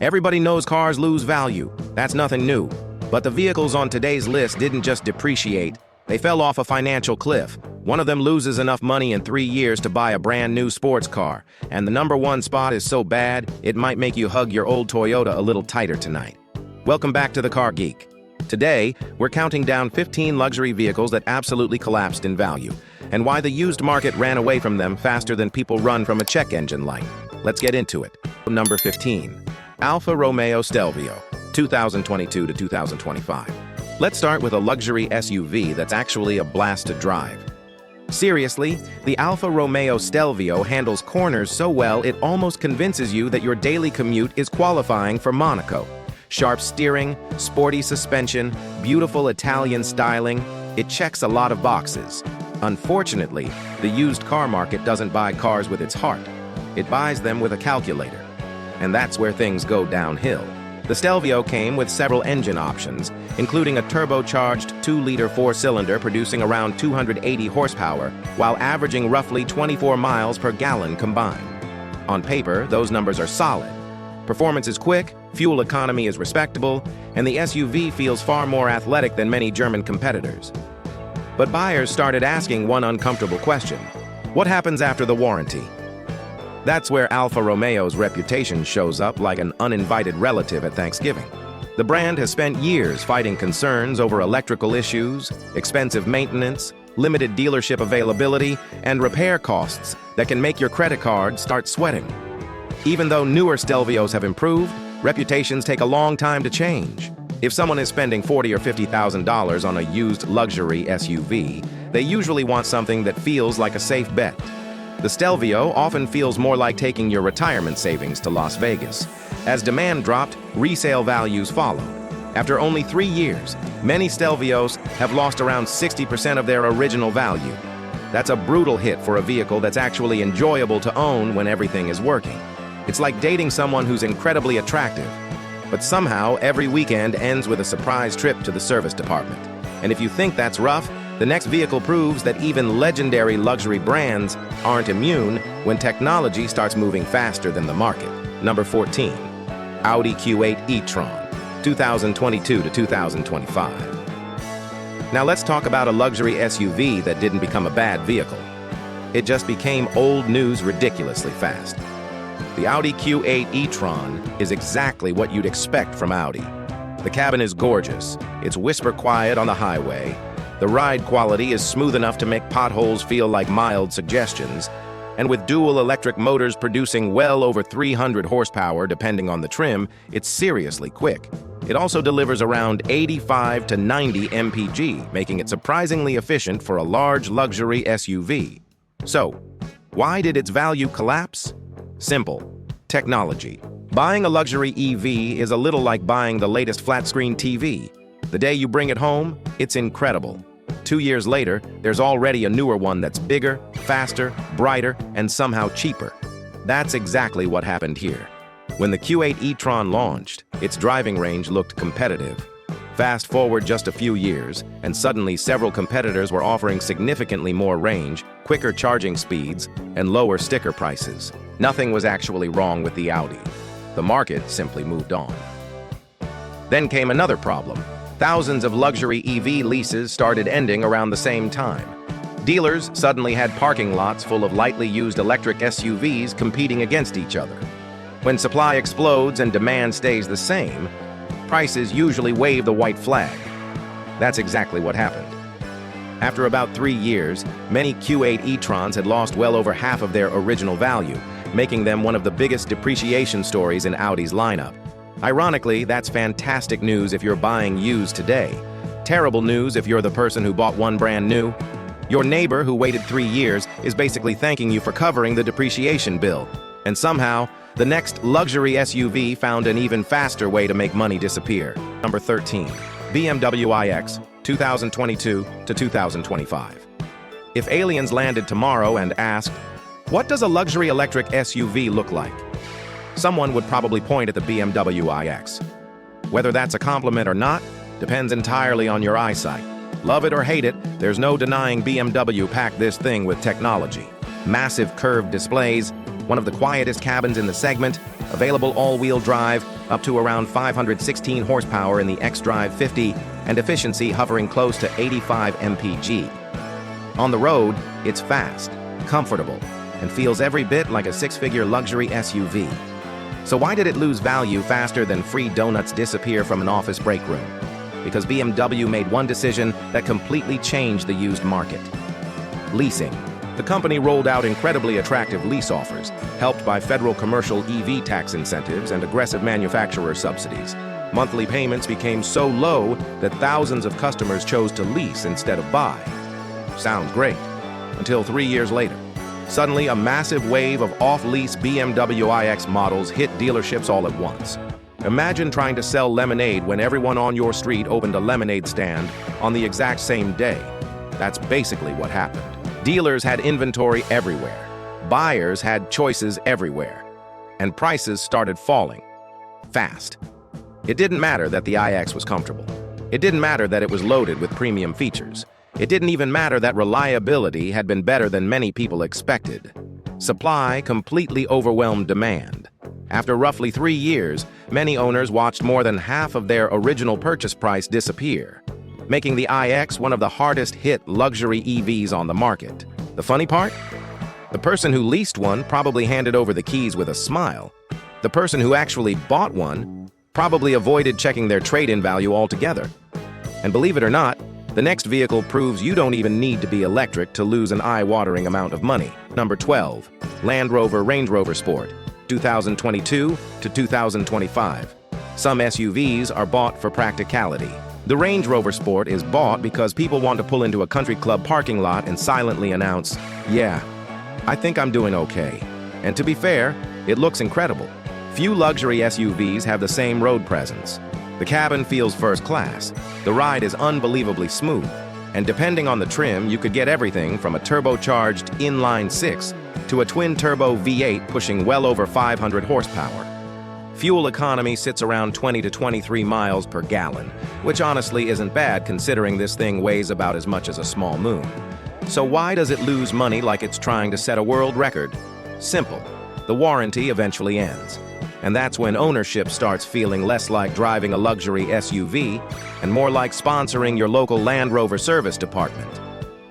Everybody knows cars lose value. That's nothing new. But the vehicles on today's list didn't just depreciate. They fell off a financial cliff. One of them loses enough money in 3 years to buy a brand new sports car. And the number one spot is so bad, it might make you hug your old Toyota a little tighter tonight. Welcome back to the Car Geek. Today, we're counting down 15 luxury vehicles that absolutely collapsed in value, and why the used market ran away from them faster than people run from a check engine light. Let's get into it. Number 15. Alfa Romeo Stelvio, 2022 to 2025. Let's start with a luxury SUV that's actually a blast to drive. Seriously, the Alfa Romeo Stelvio handles corners so well it almost convinces you that your daily commute is qualifying for Monaco. Sharp steering, sporty suspension, beautiful Italian styling, it checks a lot of boxes. Unfortunately, the used car market doesn't buy cars with its heart. It buys them with a calculator. And that's where things go downhill. The Stelvio came with several engine options, including a turbocharged 2-liter 4-cylinder producing around 280 horsepower, while averaging roughly 24 miles per gallon combined. On paper, those numbers are solid. Performance is quick, fuel economy is respectable, and the SUV feels far more athletic than many German competitors. But buyers started asking one uncomfortable question: what happens after the warranty? That's where Alfa Romeo's reputation shows up like an uninvited relative at Thanksgiving. The brand has spent years fighting concerns over electrical issues, expensive maintenance, limited dealership availability, and repair costs that can make your credit card start sweating. Even though newer Stelvios have improved, reputations take a long time to change. If someone is spending $40,000 or $50,000 on a used luxury SUV, they usually want something that feels like a safe bet. The Stelvio often feels more like taking your retirement savings to Las Vegas. As demand dropped, resale values followed. After only 3 years, many Stelvios have lost around 60% of their original value. That's a brutal hit for a vehicle that's actually enjoyable to own when everything is working. It's like dating someone who's incredibly attractive, but somehow every weekend ends with a surprise trip to the service department. And if you think that's rough, the next vehicle proves that even legendary luxury brands aren't immune when technology starts moving faster than the market. Number 14. Audi Q8 e-tron, 2022 to 2025. Now let's talk about a luxury SUV that didn't become a bad vehicle. It just became old news ridiculously fast. The Audi Q8 e-tron is exactly what you'd expect from Audi. The cabin is gorgeous, it's whisper quiet on the highway, the ride quality is smooth enough to make potholes feel like mild suggestions, and with dual electric motors producing well over 300 horsepower depending on the trim, it's seriously quick. It also delivers around 85 to 90 mpg, making it surprisingly efficient for a large luxury SUV. So, why did its value collapse? Simple. Technology. Buying a luxury EV is a little like buying the latest flat-screen TV. The day you bring it home, it's incredible. 2 years later, there's already a newer one that's bigger, faster, brighter, and somehow cheaper. That's exactly what happened here. When the Q8 e-tron launched, its driving range looked competitive. Fast forward just a few years, and suddenly several competitors were offering significantly more range, quicker charging speeds, and lower sticker prices. Nothing was actually wrong with the Audi. The market simply moved on. Then came another problem. Thousands of luxury EV leases started ending around the same time. Dealers suddenly had parking lots full of lightly used electric SUVs competing against each other. When supply explodes and demand stays the same, prices usually wave the white flag. That's exactly what happened. After about 3 years, many Q8 e-trons had lost well over half of their original value, making them one of the biggest depreciation stories in Audi's lineup. Ironically, that's fantastic news if you're buying used today. Terrible news if you're the person who bought one brand new. Your neighbor who waited 3 years is basically thanking you for covering the depreciation bill. And somehow, the next luxury SUV found an even faster way to make money disappear. Number 13. BMW iX, 2022 to 2025. If aliens landed tomorrow and asked, what does a luxury electric SUV look like? Someone would probably point at the BMW iX. Whether that's a compliment or not, depends entirely on your eyesight. Love it or hate it, there's no denying BMW packed this thing with technology. Massive curved displays, one of the quietest cabins in the segment, available all-wheel drive, up to around 516 horsepower in the xDrive 50, and efficiency hovering close to 85 mpg. On the road, it's fast, comfortable, and feels every bit like a six-figure luxury SUV. So why did it lose value faster than free donuts disappear from an office break room? Because BMW made one decision that completely changed the used market. Leasing. The company rolled out incredibly attractive lease offers, helped by federal commercial EV tax incentives and aggressive manufacturer subsidies. Monthly payments became so low that thousands of customers chose to lease instead of buy. Sounds great. Until 3 years later. Suddenly, a massive wave of off-lease BMW iX models hit dealerships all at once. Imagine trying to sell lemonade when everyone on your street opened a lemonade stand on the exact same day. That's basically what happened. Dealers had inventory everywhere. Buyers had choices everywhere. And prices started falling. Fast. It didn't matter that the iX was comfortable. It didn't matter that it was loaded with premium features. It didn't even matter that reliability had been better than many people expected. Supply completely overwhelmed demand. After roughly 3 years, many owners watched more than half of their original purchase price disappear, making the iX one of the hardest-hit luxury EVs on the market. The funny part? The person who leased one probably handed over the keys with a smile. The person who actually bought one probably avoided checking their trade-in value altogether. And believe it or not, the next vehicle proves you don't even need to be electric to lose an eye-watering amount of money. Number 12. Land Rover Range Rover Sport, 2022 to 2025. Some SUVs are bought for practicality. The Range Rover Sport is bought because people want to pull into a country club parking lot and silently announce, "Yeah, I think I'm doing okay." And to be fair, it looks incredible. Few luxury SUVs have the same road presence. The cabin feels first class, the ride is unbelievably smooth, and depending on the trim, you could get everything from a turbocharged inline-6 to a twin-turbo V8 pushing well over 500 horsepower. Fuel economy sits around 20 to 23 miles per gallon, which honestly isn't bad considering this thing weighs about as much as a small moon. So why does it lose money like it's trying to set a world record? Simple. The warranty eventually ends. And that's when ownership starts feeling less like driving a luxury SUV and more like sponsoring your local Land Rover service department.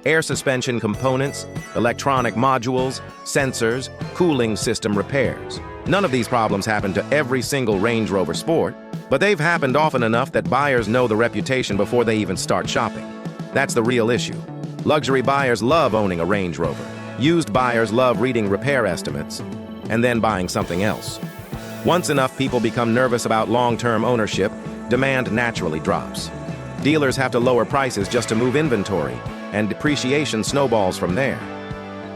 Air suspension components, electronic modules, sensors, cooling system repairs. None of these problems happen to every single Range Rover Sport, but they've happened often enough that buyers know the reputation before they even start shopping. That's the real issue. Luxury buyers love owning a Range Rover. Used buyers love reading repair estimates and then buying something else. Once enough people become nervous about long-term ownership, demand naturally drops. Dealers have to lower prices just to move inventory, and depreciation snowballs from there.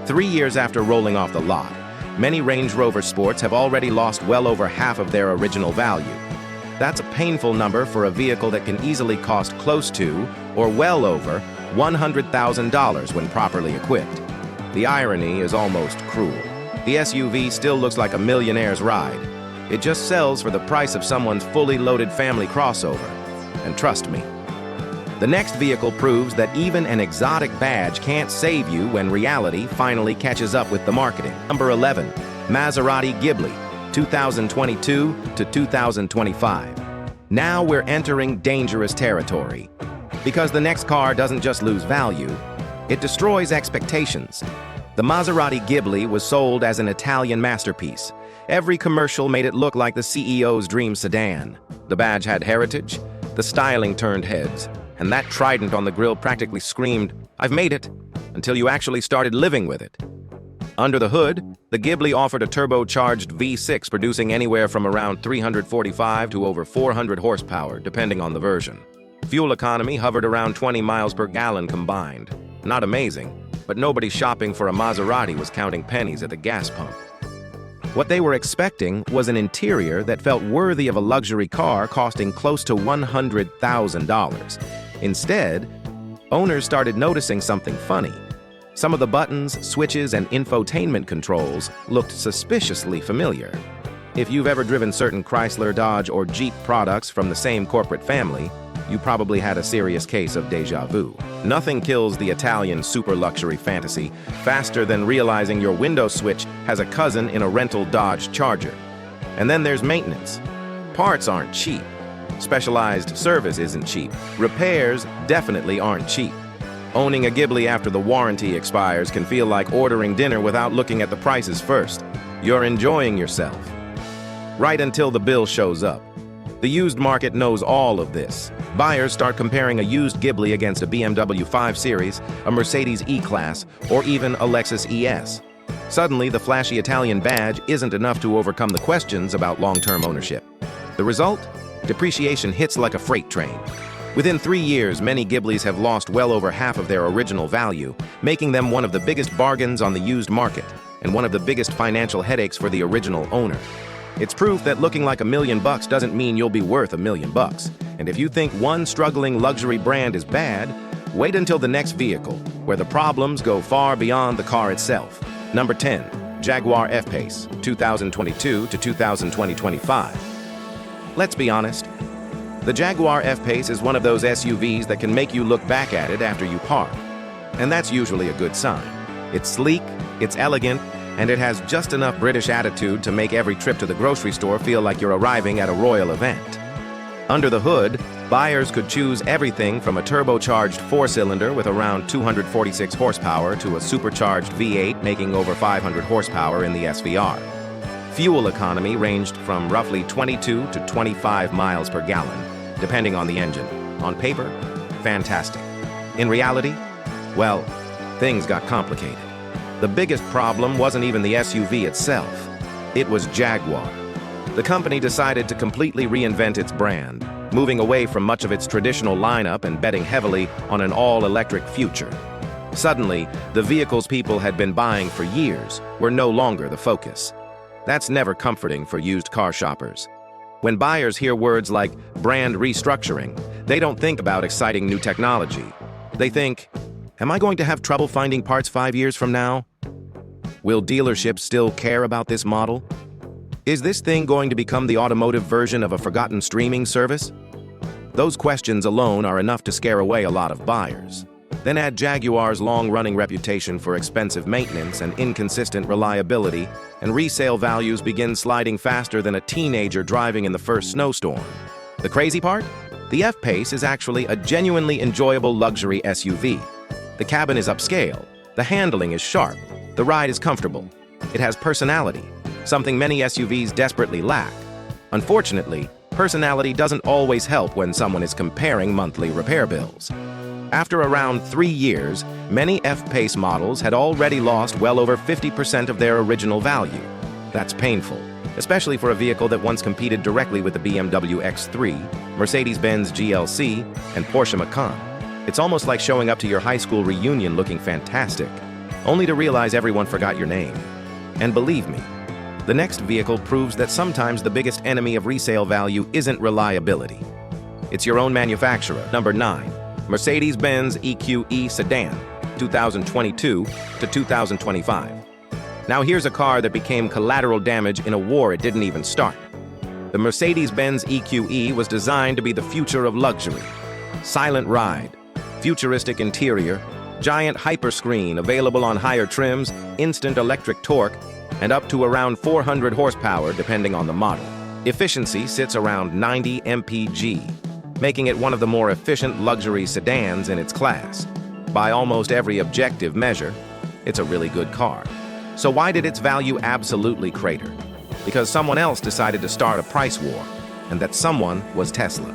3 years after rolling off the lot, many Range Rover Sports have already lost well over half of their original value. That's a painful number for a vehicle that can easily cost close to, or well over, $100,000 when properly equipped. The irony is almost cruel. The SUV still looks like a millionaire's ride. It just sells for the price of someone's fully loaded family crossover. And trust me, the next vehicle proves that even an exotic badge can't save you when reality finally catches up with the marketing. Number 11. Maserati Ghibli, 2022 to 2025. Now we're entering dangerous territory. Because the next car doesn't just lose value, it destroys expectations. The Maserati Ghibli was sold as an Italian masterpiece. Every commercial made it look like the CEO's dream sedan. The badge had heritage, the styling turned heads, and that trident on the grille practically screamed, "I've made it," until you actually started living with it. Under the hood, the Ghibli offered a turbocharged V6 producing anywhere from around 345 to over 400 horsepower, depending on the version. Fuel economy hovered around 20 miles per gallon combined. Not amazing, but nobody shopping for a Maserati was counting pennies at the gas pump. What they were expecting was an interior that felt worthy of a luxury car costing close to $100,000. Instead, owners started noticing something funny. Some of the buttons, switches, and infotainment controls looked suspiciously familiar. If you've ever driven certain Chrysler, Dodge, or Jeep products from the same corporate family, you probably had a serious case of déjà vu. Nothing kills the Italian super luxury fantasy faster than realizing your window switch has a cousin in a rental Dodge Charger. And then there's maintenance. Parts aren't cheap. Specialized service isn't cheap. Repairs definitely aren't cheap. Owning a Ghibli after the warranty expires can feel like ordering dinner without looking at the prices first. You're enjoying yourself. Right until the bill shows up. The used market knows all of this. Buyers start comparing a used Ghibli against a BMW 5 Series, a Mercedes E-Class, or even a Lexus ES. Suddenly, the flashy Italian badge isn't enough to overcome the questions about long-term ownership. The result? Depreciation hits like a freight train. Within 3 years, many Ghiblis have lost well over half of their original value, making them one of the biggest bargains on the used market and one of the biggest financial headaches for the original owner. It's proof that looking like $1 million doesn't mean you'll be worth $1 million. And if you think one struggling luxury brand is bad, wait until the next vehicle, where the problems go far beyond the car itself. Number 10, Jaguar F-Pace, 2022 to 2025. Let's be honest. The Jaguar F-Pace is one of those SUVs that can make you look back at it after you park. And that's usually a good sign. It's sleek, it's elegant, and it has just enough British attitude to make every trip to the grocery store feel like you're arriving at a royal event. Under the hood, buyers could choose everything from a turbocharged 4-cylinder with around 246 horsepower to a supercharged V8 making over 500 horsepower in the SVR. Fuel economy ranged from roughly 22 to 25 miles per gallon, depending on the engine. On paper, fantastic. In reality, well, things got complicated. The biggest problem wasn't even the SUV itself. It was Jaguar. The company decided to completely reinvent its brand, moving away from much of its traditional lineup and betting heavily on an all-electric future. Suddenly, the vehicles people had been buying for years were no longer the focus. That's never comforting for used car shoppers. When buyers hear words like brand restructuring, they don't think about exciting new technology. They think, am I going to have trouble finding parts 5 years from now? Will dealerships still care about this model? Is this thing going to become the automotive version of a forgotten streaming service? Those questions alone are enough to scare away a lot of buyers. Then add Jaguar's long-running reputation for expensive maintenance and inconsistent reliability, and resale values begin sliding faster than a teenager driving in the first snowstorm. The crazy part? The F-Pace is actually a genuinely enjoyable luxury SUV. The cabin is upscale, the handling is sharp, the ride is comfortable. It has personality, something many SUVs desperately lack. Unfortunately, personality doesn't always help when someone is comparing monthly repair bills. After around 3 years, many F-Pace models had already lost well over 50% of their original value. That's painful, especially for a vehicle that once competed directly with the BMW X3, Mercedes-Benz GLC, and Porsche Macan. It's almost like showing up to your high school reunion looking fantastic, only to realize everyone forgot your name. And believe me, the next vehicle proves that sometimes the biggest enemy of resale value isn't reliability. It's your own manufacturer. Number 9. Mercedes-Benz EQE Sedan, 2022 to 2025. Now here's a car that became collateral damage in a war it didn't even start. The Mercedes-Benz EQE was designed to be the future of luxury. Silent ride, futuristic interior, giant hyperscreen available on higher trims, instant electric torque, and up to around 400 horsepower depending on the model. Efficiency sits around 90 mpg, making it one of the more efficient luxury sedans in its class. By almost every objective measure, it's a really good car. So why did its value absolutely crater? Because someone else decided to start a price war, and that someone was Tesla.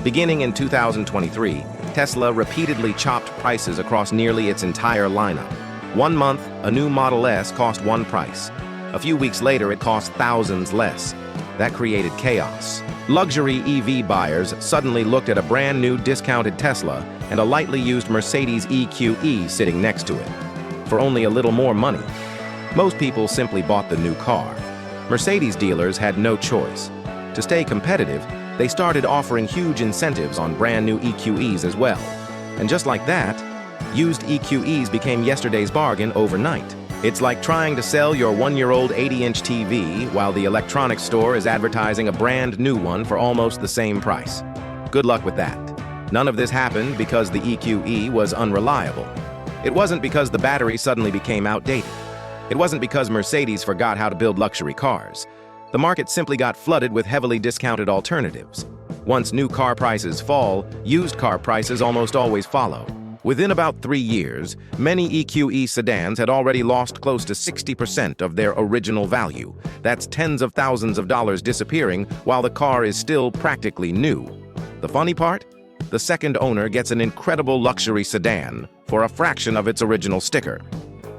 Beginning in 2023, Tesla repeatedly chopped prices across nearly its entire lineup. 1 month, a new Model S cost one price. A few weeks later, it cost thousands less. That created chaos. Luxury EV buyers suddenly looked at a brand new discounted Tesla and a lightly used Mercedes EQE sitting next to it, for only a little more money. Most people simply bought the new car. Mercedes dealers had no choice. To stay competitive, they started offering huge incentives on brand new EQEs as well. And just like that, used EQEs became yesterday's bargain overnight. It's like trying to sell your 1-year-old 80-inch TV while the electronics store is advertising a brand new one for almost the same price. Good luck with that. None of this happened because the EQE was unreliable. It wasn't because the battery suddenly became outdated. It wasn't because Mercedes forgot how to build luxury cars. The market simply got flooded with heavily discounted alternatives. Once new car prices fall, used car prices almost always follow. Within about 3 years, many EQE sedans had already lost close to 60% of their original value. That's tens of thousands of dollars disappearing while the car is still practically new. The funny part? The second owner gets an incredible luxury sedan for a fraction of its original sticker.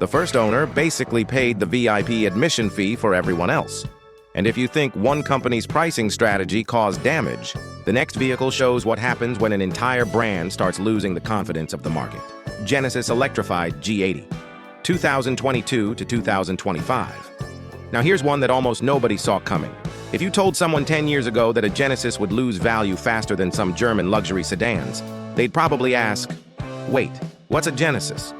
The first owner basically paid the VIP admission fee for everyone else. And if you think one company's pricing strategy caused damage, the next vehicle shows what happens when an entire brand starts losing the confidence of the market. Genesis Electrified G80, 2022 to 2025. Now here's one that almost nobody saw coming. If you told someone 10 years ago that a Genesis would lose value faster than some German luxury sedans, they'd probably ask, wait, what's a Genesis?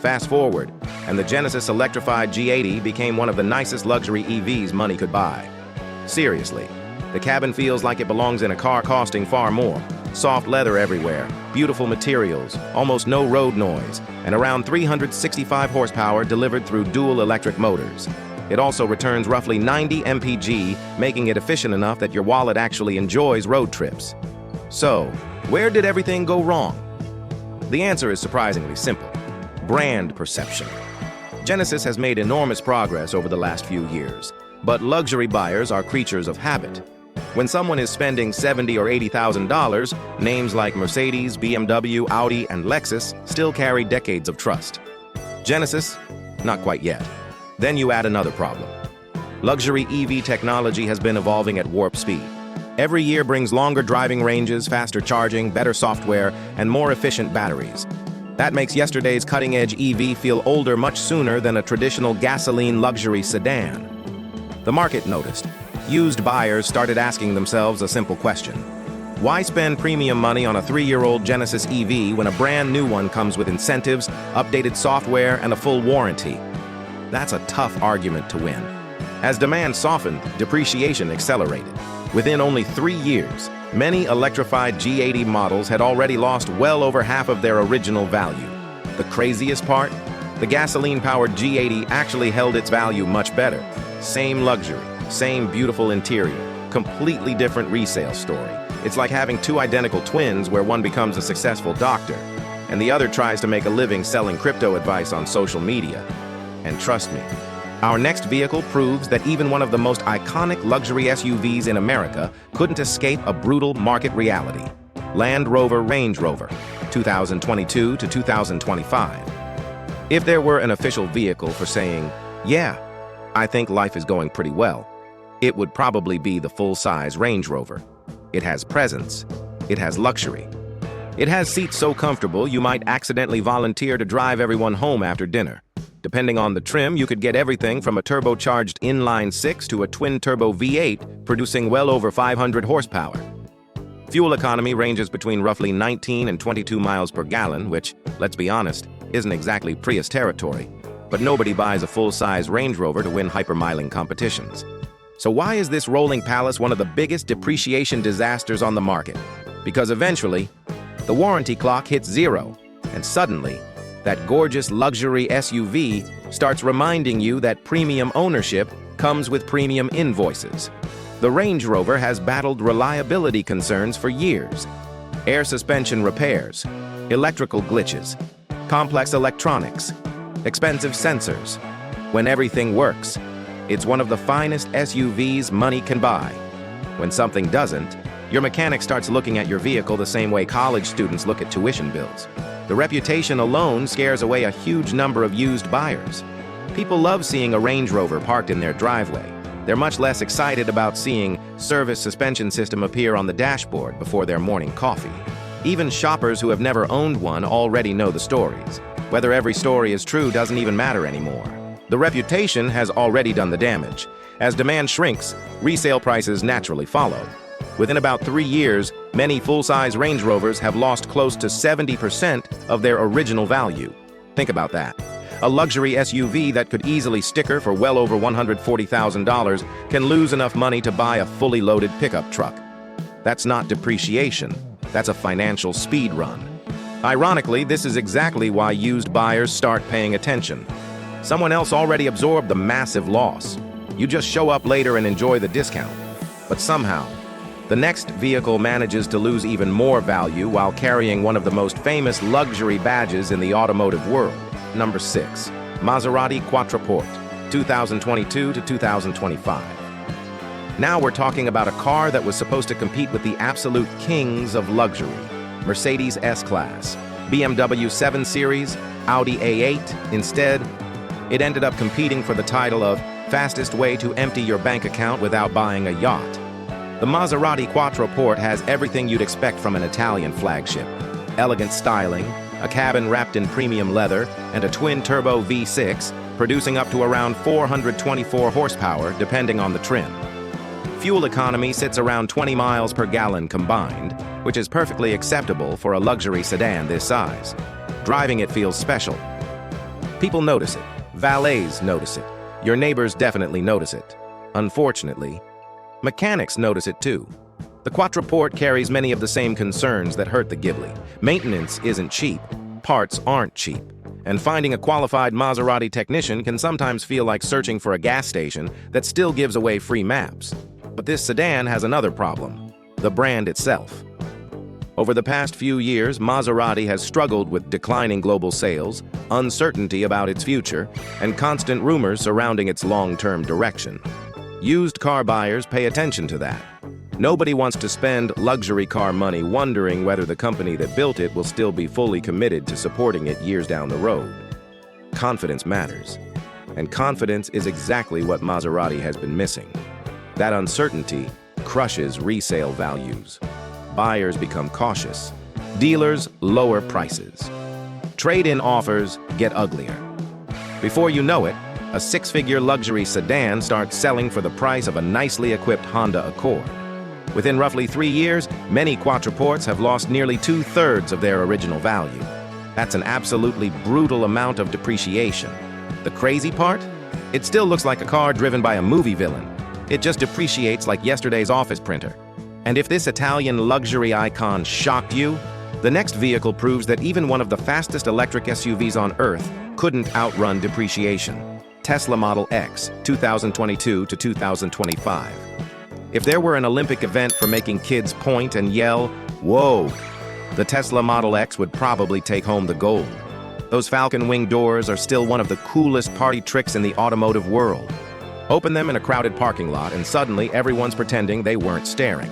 Fast forward, and the Genesis Electrified G80 became one of the nicest luxury EVs money could buy. Seriously, the cabin feels like it belongs in a car costing far more. Soft leather everywhere, beautiful materials, almost no road noise, and around 365 horsepower delivered through dual electric motors. It also returns roughly 90 mpg, making it efficient enough that your wallet actually enjoys road trips. So, where did everything go wrong? The answer is surprisingly simple. Brand perception. Genesis has made enormous progress over the last few years, but luxury buyers are creatures of habit. When someone is spending $70,000 or $80,000, names like Mercedes, BMW, Audi, and Lexus still carry decades of trust. Genesis? Not quite yet. Then you add another problem. Luxury EV technology has been evolving at warp speed. Every year brings longer driving ranges, faster charging, better software, and more efficient batteries. That makes yesterday's cutting-edge EV feel older much sooner than a traditional gasoline luxury sedan. The market noticed. Used buyers started asking themselves a simple question. Why spend premium money on a 3-year-old Genesis EV when a brand new one comes with incentives, updated software, and a full warranty? That's a tough argument to win. As demand softened, depreciation accelerated. Within only 3 years, many electrified G80 models had already lost well over half of their original value. The craziest part? The gasoline-powered G80 actually held its value much better. Same luxury, same beautiful interior, completely different resale story. It's like having two identical twins where one becomes a successful doctor, and the other tries to make a living selling crypto advice on social media. And trust me, our next vehicle proves that even one of the most iconic luxury SUVs in America couldn't escape a brutal market reality. Land Rover Range Rover, 2022 to 2025. If there were an official vehicle for saying, yeah, I think life is going pretty well, it would probably be the full-size Range Rover. It has presence. It has luxury. It has seats so comfortable you might accidentally volunteer to drive everyone home after dinner. Depending on the trim, you could get everything from a turbocharged inline-6 to a twin-turbo V8, producing well over 500 horsepower. Fuel economy ranges between roughly 19 and 22 miles per gallon, which, let's be honest, isn't exactly Prius territory. But nobody buys a full-size Range Rover to win hypermiling competitions. So why is this rolling palace one of the biggest depreciation disasters on the market? Because eventually, the warranty clock hits zero, and suddenly, that gorgeous luxury SUV starts reminding you that premium ownership comes with premium invoices. The Range Rover has battled reliability concerns for years. Air suspension repairs, electrical glitches, complex electronics, expensive sensors. When everything works, it's one of the finest SUVs money can buy. When something doesn't, your mechanic starts looking at your vehicle the same way college students look at tuition bills. The reputation alone scares away a huge number of used buyers. People love seeing a Range Rover parked in their driveway. They're much less excited about seeing service suspension system appear on the dashboard before their morning coffee. Even shoppers who have never owned one already know the stories. Whether every story is true doesn't even matter anymore. The reputation has already done the damage. As demand shrinks, resale prices naturally follow. Within about 3 years, many full-size Range Rovers have lost close to 70% of their original value. Think about that. A luxury SUV that could easily sticker for well over $140,000 can lose enough money to buy a fully loaded pickup truck. That's not depreciation. That's a financial speed run. Ironically, this is exactly why used buyers start paying attention. Someone else already absorbed the massive loss. You just show up later and enjoy the discount. But somehow, the next vehicle manages to lose even more value while carrying one of the most famous luxury badges in the automotive world. Number 6. Maserati Quattroporte, 2022 to 2025. Now we're talking about a car that was supposed to compete with the absolute kings of luxury. Mercedes S-Class, BMW 7 Series, Audi A8. Instead, it ended up competing for the title of fastest way to empty your bank account without buying a yacht. The Maserati Quattroporte has everything you'd expect from an Italian flagship. Elegant styling, a cabin wrapped in premium leather, and a twin-turbo V6, producing up to around 424 horsepower depending on the trim. Fuel economy sits around 20 miles per gallon combined, which is perfectly acceptable for a luxury sedan this size. Driving it feels special. People notice it. Valets notice it. Your neighbors definitely notice it. Unfortunately, mechanics notice it too. The Quattroporte carries many of the same concerns that hurt the Ghibli. Maintenance isn't cheap, parts aren't cheap, and finding a qualified Maserati technician can sometimes feel like searching for a gas station that still gives away free maps. But this sedan has another problem: the brand itself. Over the past few years, Maserati has struggled with declining global sales, uncertainty about its future, and constant rumors surrounding its long-term direction. Used car buyers pay attention to that. Nobody wants to spend luxury car money wondering whether the company that built it will still be fully committed to supporting it years down the road. Confidence matters, and confidence is exactly what Maserati has been missing. That uncertainty crushes resale values. Buyers become cautious. Dealers lower prices. Trade-in offers get uglier. Before you know it, a six-figure luxury sedan starts selling for the price of a nicely equipped Honda Accord. Within roughly 3 years, many Quattroportes have lost nearly 2/3 of their original value. That's an absolutely brutal amount of depreciation. The crazy part? It still looks like a car driven by a movie villain. It just depreciates like yesterday's office printer. And if this Italian luxury icon shocked you, the next vehicle proves that even one of the fastest electric SUVs on Earth couldn't outrun depreciation. Tesla Model X, 2022 to 2025. If there were an Olympic event for making kids point and yell, "Whoa!" the Tesla Model X would probably take home the gold. Those falcon wing doors are still one of the coolest party tricks in the automotive world. Open them in a crowded parking lot and suddenly everyone's pretending they weren't staring.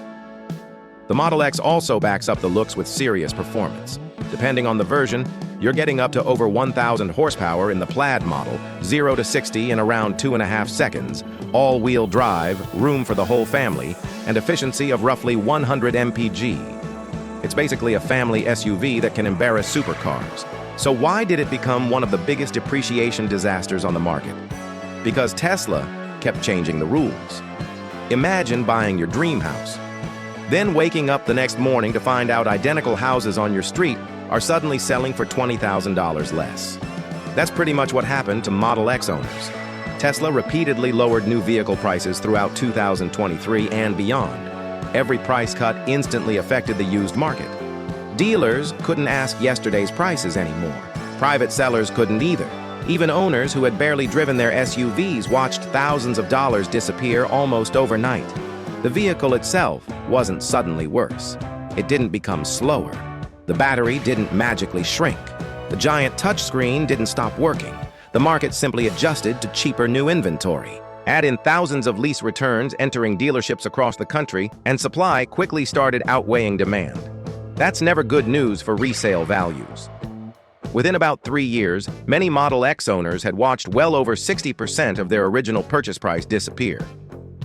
The Model X also backs up the looks with serious performance. Depending on the version, you're getting up to over 1,000 horsepower in the Plaid model, 0 to 60 in around 2.5 seconds, all-wheel drive, room for the whole family, and efficiency of roughly 100 mpg. It's basically a family SUV that can embarrass supercars. So why did it become one of the biggest depreciation disasters on the market? Because Tesla kept changing the rules. Imagine buying your dream house, then waking up the next morning to find out identical houses on your street are suddenly selling for $20,000 less. That's pretty much what happened to Model X owners. Tesla repeatedly lowered new vehicle prices throughout 2023 and beyond. Every price cut instantly affected the used market. Dealers couldn't ask yesterday's prices anymore. Private sellers couldn't either. Even owners who had barely driven their SUVs watched thousands of dollars disappear almost overnight. The vehicle itself wasn't suddenly worse. It didn't become slower. The battery didn't magically shrink. The giant touchscreen didn't stop working. The market simply adjusted to cheaper new inventory. Add in thousands of lease returns entering dealerships across the country, and supply quickly started outweighing demand. That's never good news for resale values. Within about 3 years, many Model X owners had watched well over 60% of their original purchase price disappear.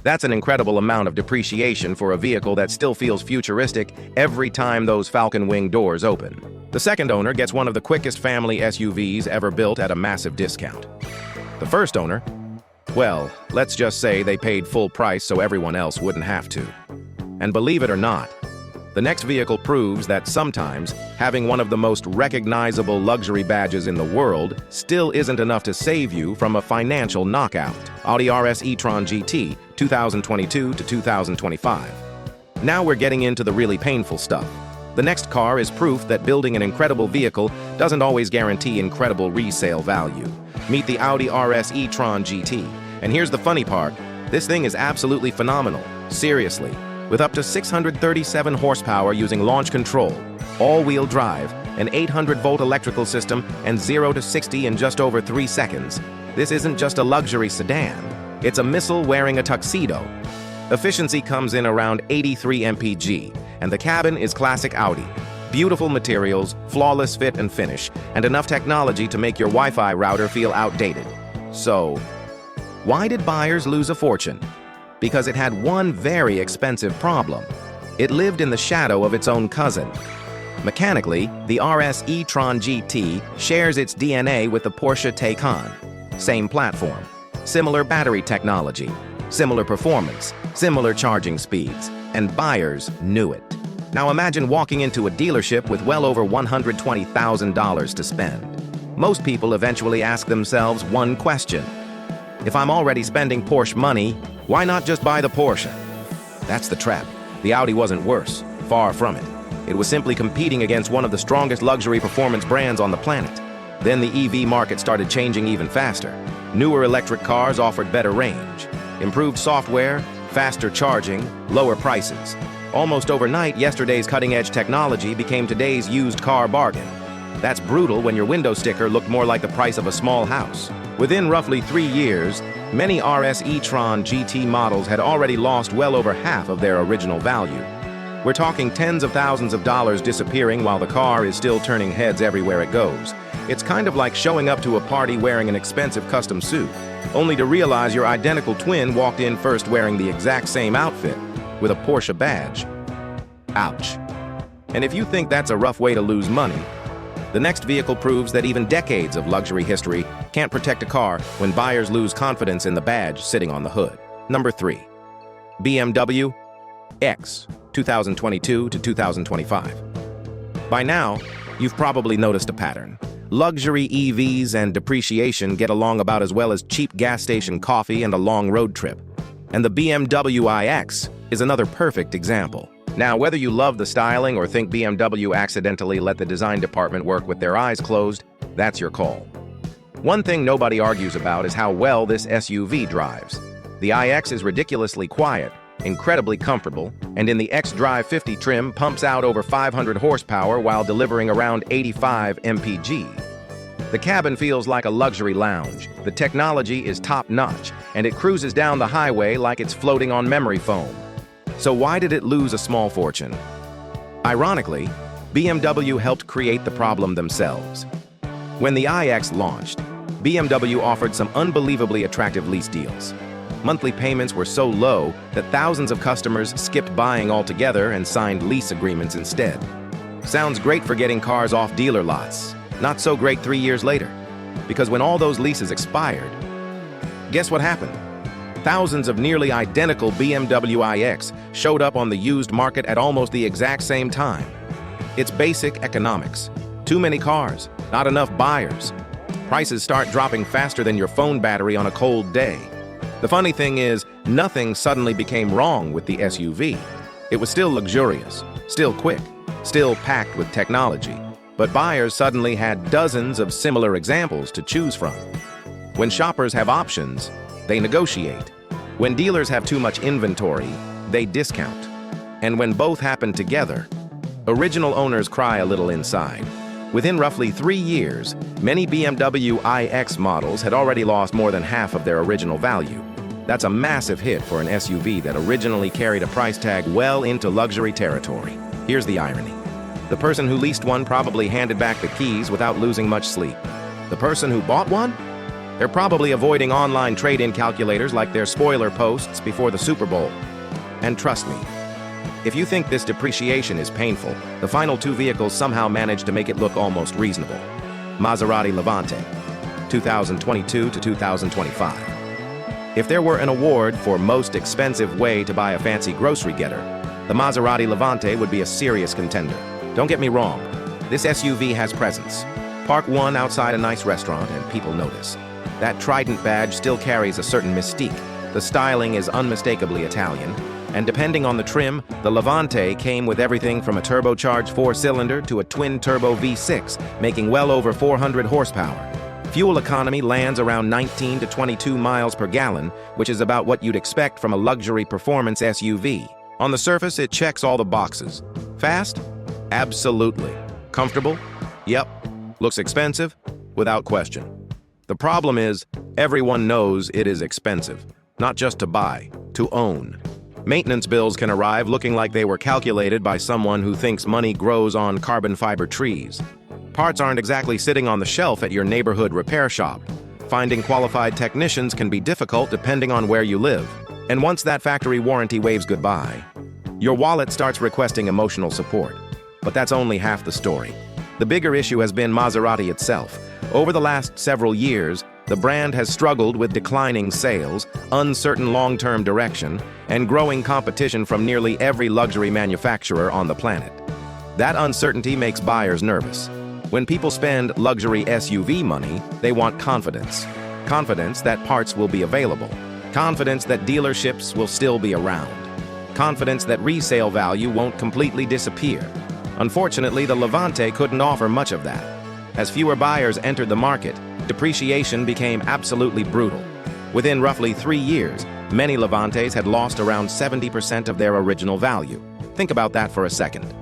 That's an incredible amount of depreciation for a vehicle that still feels futuristic every time those falcon wing doors open. The second owner gets one of the quickest family SUVs ever built at a massive discount. The first owner, well, let's just say they paid full price so everyone else wouldn't have to. And believe it or not, the next vehicle proves that sometimes having one of the most recognizable luxury badges in the world still isn't enough to save you from a financial knockout. Audi RS e-tron GT, 2022 to 2025. Now we're getting into the really painful stuff. The next car is proof that building an incredible vehicle doesn't always guarantee incredible resale value. Meet the Audi RS e-tron GT. And here's the funny part. This thing is absolutely phenomenal. Seriously. With up to 637 horsepower using launch control, all-wheel drive, an 800-volt electrical system, and 0 to 60 in just over 3 seconds, this isn't just a luxury sedan. It's a missile wearing a tuxedo. Efficiency comes in around 83 mpg, and the cabin is classic Audi. Beautiful materials, flawless fit and finish, and enough technology to make your Wi-Fi router feel outdated. So, why did buyers lose a fortune? Because it had one very expensive problem. It lived in the shadow of its own cousin. Mechanically, the RS e-tron GT shares its DNA with the Porsche Taycan. Same platform, similar battery technology, similar performance, similar charging speeds, and buyers knew it. Now imagine walking into a dealership with well over $120,000 to spend. Most people eventually ask themselves one question. If I'm already spending Porsche money, why not just buy the Porsche? That's the trap. The Audi wasn't worse, far from it. It was simply competing against one of the strongest luxury performance brands on the planet. Then the EV market started changing even faster. Newer electric cars offered better range, improved software, faster charging, lower prices. Almost overnight, yesterday's cutting-edge technology became today's used car bargain. That's brutal when your window sticker looked more like the price of a small house. Within roughly 3 years, many RS e-tron GT models had already lost well over half of their original value. We're talking tens of thousands of dollars disappearing while the car is still turning heads everywhere it goes. It's kind of like showing up to a party wearing an expensive custom suit, only to realize your identical twin walked in first wearing the exact same outfit, with a Porsche badge. Ouch. And if you think that's a rough way to lose money, the next vehicle proves that even decades of luxury history can't protect a car when buyers lose confidence in the badge sitting on the hood. Number 3. BMW X 2022 to 2025. By now, you've probably noticed a pattern. Luxury EVs and depreciation get along about as well as cheap gas station coffee and a long road trip. And the BMW iX is another perfect example. Now, whether you love the styling or think BMW accidentally let the design department work with their eyes closed, that's your call. One thing nobody argues about is how well this SUV drives. The iX is ridiculously quiet, incredibly comfortable, and in the xDrive 50 trim pumps out over 500 horsepower while delivering around 85 mpg. The cabin feels like a luxury lounge, the technology is top-notch, and it cruises down the highway like it's floating on memory foam. So why did it lose a small fortune? Ironically, BMW helped create the problem themselves. When the iX launched, BMW offered some unbelievably attractive lease deals. Monthly payments were so low that thousands of customers skipped buying altogether and signed lease agreements instead. Sounds great for getting cars off dealer lots. Not so great 3 years later. Because when all those leases expired, guess what happened? Thousands of nearly identical BMW iX showed up on the used market at almost the exact same time. It's basic economics. Too many cars, not enough buyers. Prices start dropping faster than your phone battery on a cold day. The funny thing is, nothing suddenly became wrong with the SUV. It was still luxurious, still quick, still packed with technology. But buyers suddenly had dozens of similar examples to choose from. When shoppers have options, they negotiate. When dealers have too much inventory, they discount. And when both happen together, original owners cry a little inside. Within roughly 3 years, many BMW iX models had already lost more than half of their original value. That's a massive hit for an SUV that originally carried a price tag well into luxury territory. Here's the irony. The person who leased one probably handed back the keys without losing much sleep. The person who bought one? They're probably avoiding online trade-in calculators like their spoiler posts before the Super Bowl. And trust me, if you think this depreciation is painful, the final 2 vehicles somehow managed to make it look almost reasonable. Maserati Levante, 2022 to 2025. If there were an award for most expensive way to buy a fancy grocery getter, the Maserati Levante would be a serious contender. Don't get me wrong, this SUV has presence. Park one outside a nice restaurant and people notice. That Trident badge still carries a certain mystique. The styling is unmistakably Italian. And depending on the trim, the Levante came with everything from a turbocharged 4-cylinder to a twin-turbo V6, making well over 400 horsepower. Fuel economy lands around 19 to 22 miles per gallon, which is about what you'd expect from a luxury performance SUV. On the surface, it checks all the boxes. Fast? Absolutely. Comfortable? Yep. Looks expensive? Without question. The problem is, everyone knows it is expensive. Not just to buy, to own. Maintenance bills can arrive looking like they were calculated by someone who thinks money grows on carbon fiber trees. Parts aren't exactly sitting on the shelf at your neighborhood repair shop. Finding qualified technicians can be difficult depending on where you live. And once that factory warranty waves goodbye, your wallet starts requesting emotional support. But that's only half the story. The bigger issue has been Maserati itself. Over the last several years, the brand has struggled with declining sales, uncertain long-term direction, and growing competition from nearly every luxury manufacturer on the planet. That uncertainty makes buyers nervous. When people spend luxury SUV money, they want confidence. Confidence that parts will be available. Confidence that dealerships will still be around. Confidence that resale value won't completely disappear. Unfortunately, the Levante couldn't offer much of that. As fewer buyers entered the market, depreciation became absolutely brutal. Within roughly 3 years, many Levantes had lost around 70% of their original value. Think about that for a second.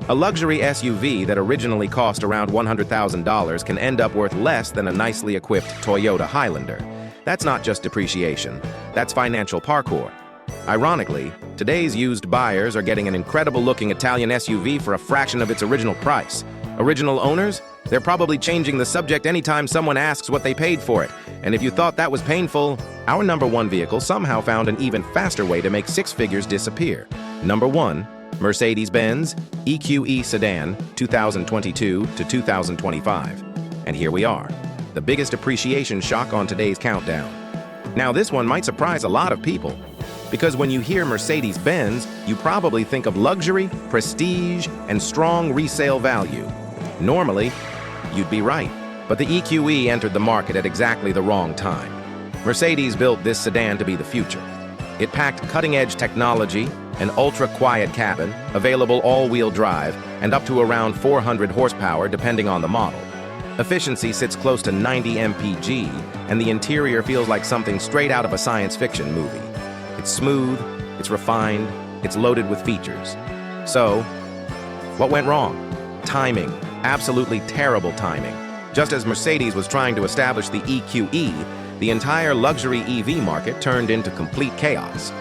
A luxury SUV that originally cost around $100,000 can end up worth less than a nicely equipped Toyota Highlander. That's not just depreciation, that's financial parkour. Ironically, today's used buyers are getting an incredible-looking Italian SUV for a fraction of its original price. Original owners? They're probably changing the subject anytime someone asks what they paid for it. And if you thought that was painful, our number one vehicle somehow found an even faster way to make six figures disappear. Number 1, Mercedes-Benz EQE Sedan, 2022 to 2025. And here we are, the biggest appreciation shock on today's countdown. Now this one might surprise a lot of people, because when you hear Mercedes-Benz, you probably think of luxury, prestige, and strong resale value. Normally, you'd be right, but the EQE entered the market at exactly the wrong time. Mercedes built this sedan to be the future. It packed cutting-edge technology, an ultra-quiet cabin, available all-wheel drive, and up to around 400 horsepower depending on the model. Efficiency sits close to 90 mpg, and the interior feels like something straight out of a science fiction movie. It's smooth, it's refined, it's loaded with features. So, what went wrong? Timing. Absolutely terrible timing. Just as Mercedes was trying to establish the EQE, the entire luxury EV market turned into complete chaos.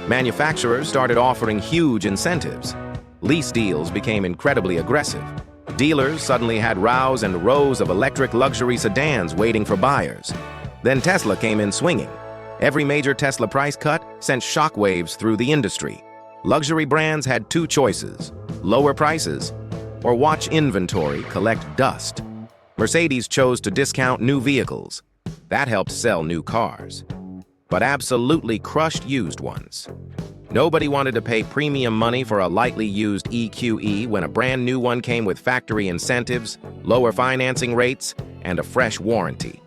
Manufacturers started offering huge incentives. Lease deals became incredibly aggressive. Dealers suddenly had rows and rows of electric luxury sedans waiting for buyers. Then Tesla came in swinging. Every major Tesla price cut sent shockwaves through the industry. Luxury brands had two choices: lower prices or watch inventory collect dust. Mercedes chose to discount new vehicles. That helped sell new cars, but absolutely crushed used ones. Nobody wanted to pay premium money for a lightly used EQE when a brand new one came with factory incentives, lower financing rates, and a fresh warranty.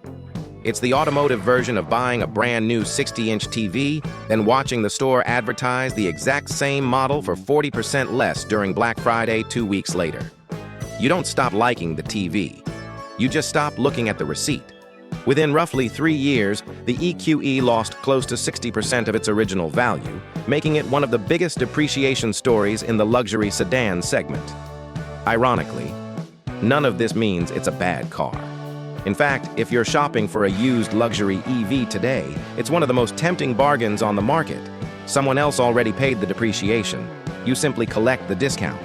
It's the automotive version of buying a brand new 60-inch TV, then watching the store advertise the exact same model for 40% less during Black Friday 2 weeks later. You don't stop liking the TV. You just stop looking at the receipt. Within roughly 3 years, the EQE lost close to 60% of its original value, making it one of the biggest depreciation stories in the luxury sedan segment. Ironically, none of this means it's a bad car. In fact, if you're shopping for a used luxury EV today, it's one of the most tempting bargains on the market. Someone else already paid the depreciation. You simply collect the discount.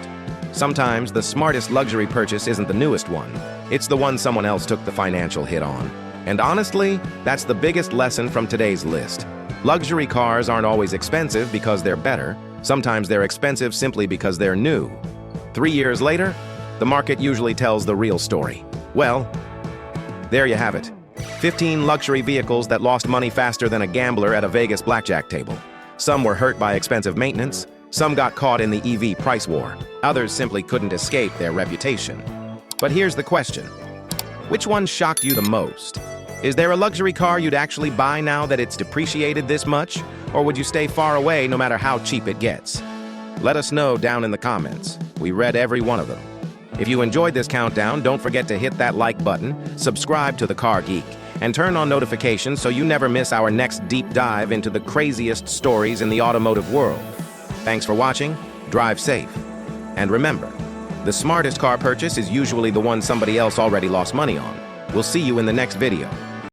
Sometimes the smartest luxury purchase isn't the newest one. It's the one someone else took the financial hit on. And honestly, that's the biggest lesson from today's list. Luxury cars aren't always expensive because they're better. Sometimes they're expensive simply because they're new. 3 years later, the market usually tells the real story. Well, there you have it. 15 luxury vehicles that lost money faster than a gambler at a Vegas blackjack table. Some were hurt by expensive maintenance. Some got caught in the EV price war. Others simply couldn't escape their reputation. But here's the question. Which one shocked you the most? Is there a luxury car you'd actually buy now that it's depreciated this much? Or would you stay far away no matter how cheap it gets? Let us know down in the comments. We read every one of them. If you enjoyed this countdown, don't forget to hit that like button, subscribe to the Car Geek, and turn on notifications so you never miss our next deep dive into the craziest stories in the automotive world. Thanks for watching, drive safe. And remember, the smartest car purchase is usually the one somebody else already lost money on. We'll see you in the next video.